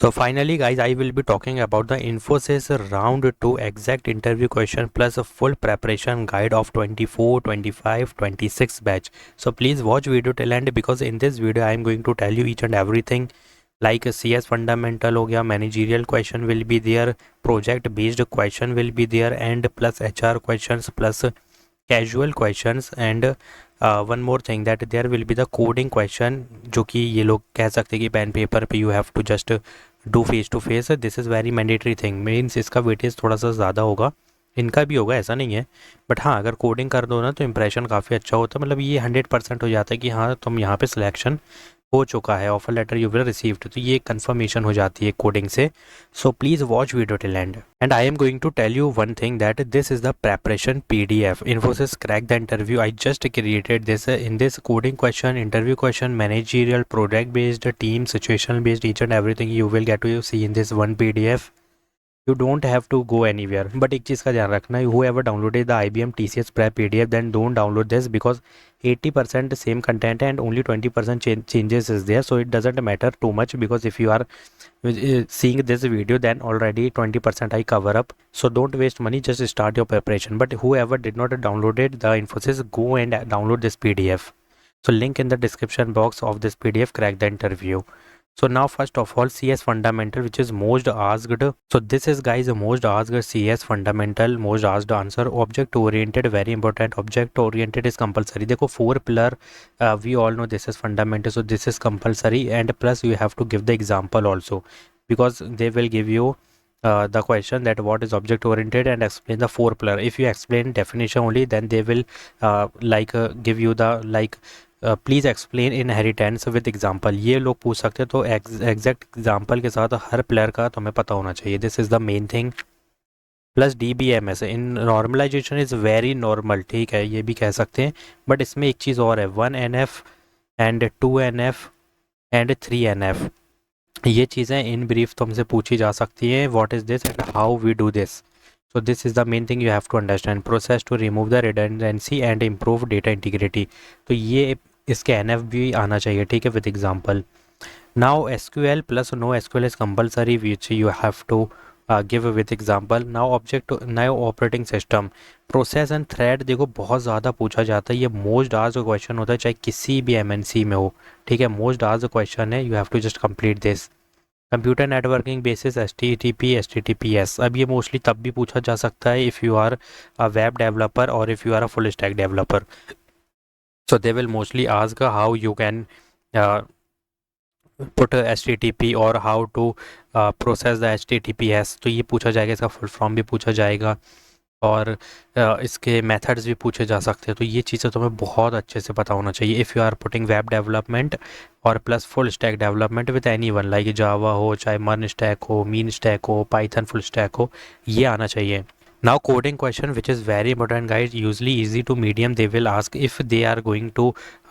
So finally guys, I will be talking about the Infosys round 2 exact interview question plus a full preparation guide of 24, 25, 26 batch. So please watch video till end because in this video I am going to tell you each and everything like a CS fundamental हो गया, managerial question will be there, project based question will be there and plus HR questions plus casual questions and one more thing that there will be the coding question जो कि ये लोग कह सकते हैं कि पेन पेपर पे you have to just do face to face. This is very mandatory thing, means इसका वेटेज थोड़ा सा ज़्यादा होगा, इनका भी होगा ऐसा नहीं है, बट हाँ अगर कोडिंग कर दो ना तो इंप्रेशन काफ़ी अच्छा होता है. मतलब ये 100% हो जाता है कि हाँ तुम यहाँ पे सिलेक्शन हो चुका है, offer letter you will received, तो ये कंफर्मेशन हो जाती है कोडिंग से. So please watch video till end. And I am going to tell you one thing that this is the preparation PDF. Infosys crack the interview. I just created this in this coding question, interview question, managerial, project based, team, situational based, each and everything you will get to see in this one PDF. You don't have to go anywhere. But एक चीज़ का ध्यान रखना, whoever downloaded the IBM TCS Prep PDF then don't download this because 80% same content and only 20% changes is there, so it doesn't matter too much because if you are seeing this video then already 20% I cover up, so don't waste money, just start your preparation. But whoever did not downloaded the Infosys, go and download this PDF. So link in the description box of this PDF, crack the interview. So now first of all CS fundamental, which is most asked. So this is guys most asked CS fundamental, most asked answer. Object oriented, very important. Object oriented is compulsory. देखो 4 pillar, we all know this is fundamental, so this is compulsory, and plus you have to give the example also because they will give you the question that what is object oriented and explain the 4 pillar. If you explain definition only, then they will give you the please explain inheritance with example. ये लोग पूछ सकते हैं, तो exact example के साथ हर player का तुम्हें पता होना चाहिए. This is the main thing. Plus DBMS in normalisation is very normal, ठीक है, ये भी कह सकते हैं, बट इसमें एक चीज़ और है, 1NF and 2NF and 3NF. ये चीज़ें इन ब्रीफ तुमसे पूछी जा सकती हैं. What is this and how we do this. So this is the main thing you have to understand. Process to remove the redundancy and improve data integrity. तो ये इसके NF भी आना चाहिए, ठीक है, with example. Now SQL plus no SQL is compulsory, which you have to give with example. Now now operating system, process and thread देखो बहुत ज़्यादा पूछा जाता है. ये मोस्ट आस्क्ड क्वेश्चन होता है चाहे किसी भी MNC में हो, ठीक है, मोस्ट आस्क्ड क्वेश्चन है. You have to just complete this. Computer networking basis HTTP HTTPS. अब ये मोस्टली तब भी पूछा जा सकता है if you are a web developer और if you are a full stack developer. So they will mostly ask how you can put HTTP और how to process the HTTPS. तो ये पूछा जाएगा, इसका फुल फॉर्म भी पूछा जाएगा और इसके मेथड्स भी पूछे जा सकते हैं. तो ये चीज़ें तुम्हें बहुत अच्छे से पता होना चाहिए if you are putting web development और plus full stack development with any one, like Java हो, चाहे मर्न स्टैक हो, मीन स्टैक हो, पाइथन फुल स्टैक हो, ये आना चाहिए. Now coding question, which is very important guys, usually easy to medium. They will ask if they are going to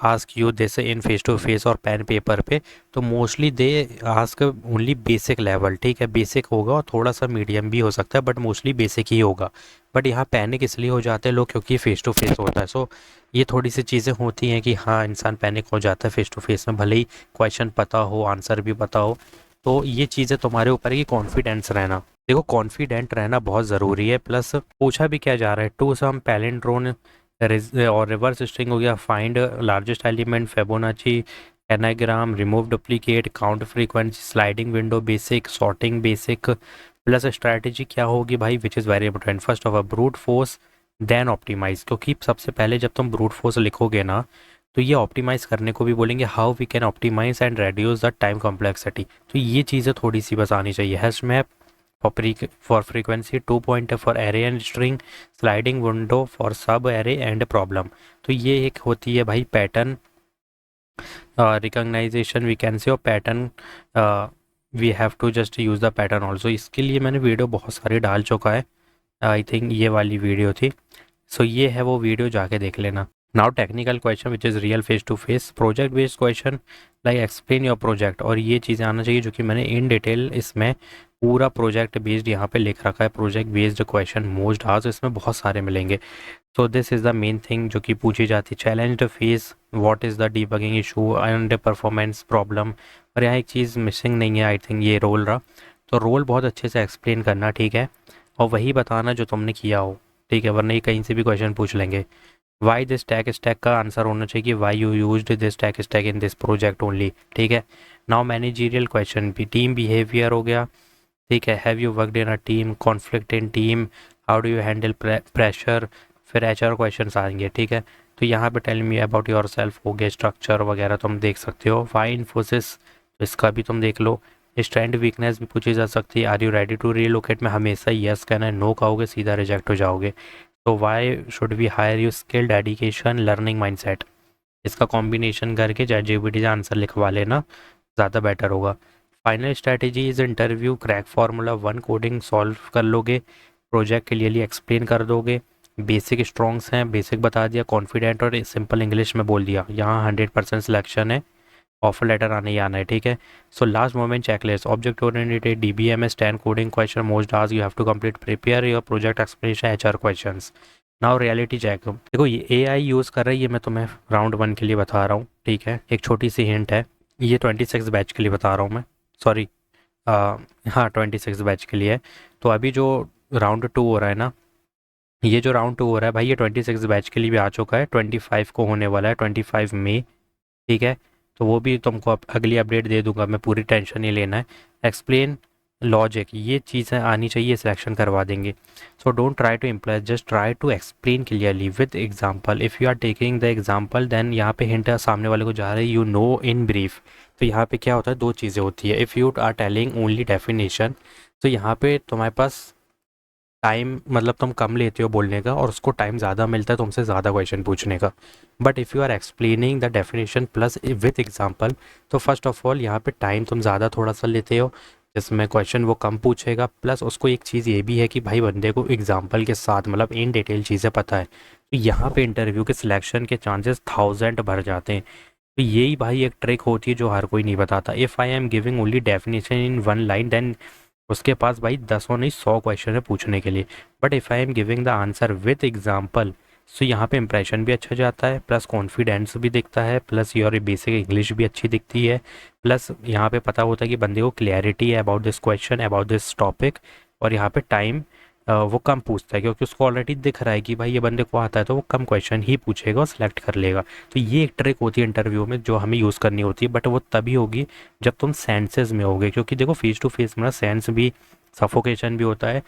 ask you this in face to face और pen paper पे, तो mostly they ask only basic level, ठीक है, basic होगा और थोड़ा सा medium भी हो सकता है, बट मोस्टली बेसिक ही होगा. बट यहाँ पैनिक इसलिए हो जाते हैं लोग क्योंकि फेस टू फेस होता है. सो ये थोड़ी सी चीज़ें होती हैं कि हाँ इंसान पैनिक हो जाता है फेस टू फेस में, भले ही क्वेश्चन पता हो, आंसर भी पता हो. तो ये चीज़ें तुम्हारे ऊपर है कि कॉन्फिडेंस रहना. देखो कॉन्फिडेंट रहना बहुत ज़रूरी है. प्लस पूछा भी क्या जा रहा है, टू सम पैलिंड्रोन और रिवर्स स्ट्रिंग हो गया, find largest element, Fibonacci, anagram, remove duplicate, count frequency, sliding window basic, sorting basic. Plus strategy क्या होगी भाई, which is very important. First of all brute force then optimise, क्योंकि सबसे पहले जब तुम ब्रूट फोर्स लिखोगे ना तो ये ऑप्टिमाइज़ करने को भी बोलेंगे, how we can optimise and reduce the time complexity. तो ये चीज़ें थोड़ी सी बस आनी चाहिए. Hash map for frequency, 2 pointer for array and string, sliding window for sub array and problem. तो ये एक होती है भाई pattern recognition, we can say, और pattern we have to just use the pattern also. इसके लिए मैंने वीडियो बहुत सारी डाल चुका है, आई थिंक ये वाली वीडियो थी. सो ये है वो वीडियो, जाके देख लेना. Now technical question which is real face to face, project based question like explain your project, और ये चीज़ें आना चाहिए जो कि मैंने इन डिटेल इसमें पूरा प्रोजेक्ट बेस्ड यहाँ पे लिख रखा है, प्रोजेक्ट बेस्ड क्वेश्चन मोस्ट आज इसमें बहुत सारे मिलेंगे। So this is the main thing जो कि पूछी जाती है। Challenge face, what is the debugging issue and performance problem, और यहाँ एक चीज़ मिसिंग नहीं है, आई थिंक ये रोल रहा, तो रोल बहुत अच्छे से एक्सप्लेन करना, ठीक है, और वही बताना जो तुमने किया हो, ठीक है, वरना ये कहीं से भी क्वेश्चन पूछ लेंगे। वाई दिस टैक स्टैक का आंसर होना चाहिए कि why you used this tech stack in this project only, ठीक है। नाउ मैनेजरियल क्वेश्चन भी, टीम बिहेवियर हो गया, ठीक है, have you worked in a team, conflict in team, how do you handle pressure, फिर एचआर क्वेश्चन आएंगे, ठीक है। तो यहाँ पे tell me about yourself हो गया, स्ट्रक्चर वगैरह तुम देख सकते हो। वाई इन्फोसिस, तो इसका भी तुम देख लो। स्ट्रेंथ वीकनेस भी पूछी जा सकती है। Are you ready to relocate में हमेशा यस कहना है, नो कहोगे सीधा रिजेक्ट हो जाओगे। तो why should we hire you, skill, dedication, learning mindset, इसका कॉम्बिनेशन करके चैट जीपीटी से आंसर लिखवा लेना, ज़्यादा बेटर होगा। Final strategy is interview, crack formula 1 coding solve कर लोगे, प्रोजेक्ट क्लियरली एक्सप्लेन कर दोगे, बेसिक स्ट्रॉन्ग्स हैं, बेसिक बता दिया, कॉन्फिडेंट और सिंपल इंग्लिश में बोल दिया, यहाँ 100% सिलेक्शन है, ऑफर लेटर आने ही आना है, ठीक है। So last moment checklist, object oriented, DBMS 10 coding question most आज you have to complete, prepare your project explanation, HR questions. Now reality check, देखो ये एआई यूज़ कर रही है, मैं तुम्हें राउंड 1 के लिए बता रहा हूँ, ठीक है, एक छोटी सी हिंट है, ये 26 बैच के लिए बता रहा हूँ मैं, सॉरी, हाँ 26 बैच के लिए है। तो अभी जो राउंड 2 हो रहा है ना, ये जो राउंड 2 हो रहा है भाई, ये 26 बैच के लिए भी आ चुका है, 25 को होने वाला है, 25 मई, ठीक है। तो वो भी तुमको अगली अपडेट दे दूंगा मैं, पूरी टेंशन नहीं लेना है। एक्सप्लेन लॉजिक, ये चीज़ें आनी चाहिए, सिलेक्शन करवा देंगे। So don't try to impress, just try to explain clearly with example, if you are taking the example then यहाँ पे हिंट सामने वाले को जा रही है, यू नो इन ब्रीफ। तो यहाँ पे क्या होता है, दो चीज़ें होती है, if you are telling only definition, तो यहाँ पे तुम्हारे पास टाइम मतलब तुम कम लेते हो बोलने का, और उसको टाइम ज़्यादा मिलता है तुमसे ज़्यादा क्वेश्चन पूछने का। But if you are explaining the definition plus with example, तो फर्स्ट ऑफ ऑल यहाँ पे टाइम तुम ज़्यादा थोड़ा सा लेते हो, जिसमें क्वेश्चन वो कम पूछेगा, प्लस उसको एक चीज़ ये भी है कि भाई बंदे को एग्जाम्पल के साथ मतलब इन डिटेल चीज़ें पता है, तो यहाँ पे इंटरव्यू के सिलेक्शन के चांसेस 1000 बढ़ जाते हैं। तो यही भाई एक ट्रिक होती है जो हर कोई नहीं बताता। If I am giving only definition in 1 line, then उसके पास भाई 10 नहीं 100 क्वेश्चन है पूछने के लिए। But if I am giving the answer with example, so यहाँ पे इंप्रेशन भी अच्छा जाता है, प्लस कॉन्फिडेंस भी दिखता है, प्लस योर बेसिक इंग्लिश भी अच्छी दिखती है, प्लस यहाँ पे पता होता है कि बंदे को क्लैरिटी है about this question, about this topic, और यहाँ पे टाइम वो कम पूछता है क्योंकि उसको ऑलरेडी दिख रहा है कि भाई ये बंदे को आता है, तो वो कम क्वेश्चन ही पूछेगा और सिलेक्ट कर लेगा। तो ये एक ट्रिक होती है इंटरव्यू में जो हमें यूज़ करनी होती है, बट वो तभी होगी जब तुम सेंसेस में होगे, क्योंकि देखो फेस टू फेस में सेंस भी, सफोकेशन भी होता है,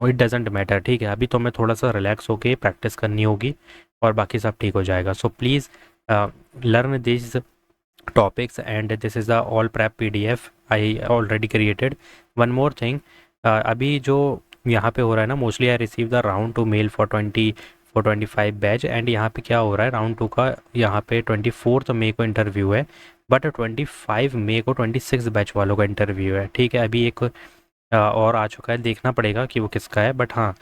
और इट डजेंट मैटर, ठीक है। अभी तुम्हें थोड़ा सा रिलैक्स होके प्रैक्टिस करनी होगी और बाकी सब ठीक हो जाएगा। So please learn this topics, and this is the all prep pdf I already created. One more thing, अभी जो यहाँ पे हो रहा है ना, mostly I receive the round 2 mail for 25 batch, and यहाँ पे क्या हो रहा है, राउंड 2 का यहाँ पे 24 मई को इंटरव्यू है, बट 25 मई को 26 बैच वालों का इंटरव्यू है, ठीक है। अभी एक और आ चुका है, देखना पड़ेगा कि वो किसका है, बट हाँ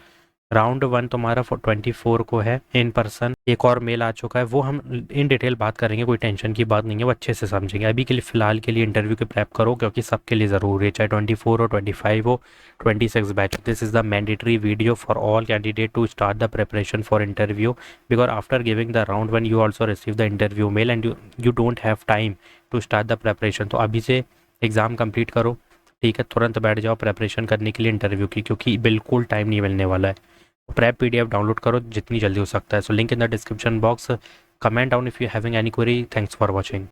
राउंड 1 तुम्हारा 24 को है इन पर्सन। एक और मेल आ चुका है, वो हम इन डिटेल बात करेंगे, कोई टेंशन की बात नहीं है, वो अच्छे से समझेंगे। अभी के लिए फ़िलहाल के लिए इंटरव्यू की प्रेप करो, क्योंकि सबके लिए ज़रूरी है, चाहे 24 हो, 25 हो, 26 batch. This is the mandatory video for all candidate to start the preparation for interview, because after giving the round 1 you also receive the interview mail, and you don't have time to start the preparation. तो अभी से exam complete करो, ठीक है, तुरंत बैठ जाओ preparation करने के लिए इंटरव्यू की, क्योंकि बिल्कुल टाइम नहीं मिलने वाला है। प्रेप पीडीएफ डाउनलोड करो जितनी जल्दी हो सकता है। So link in the description box, comment down if you having any query. Thanks for watching.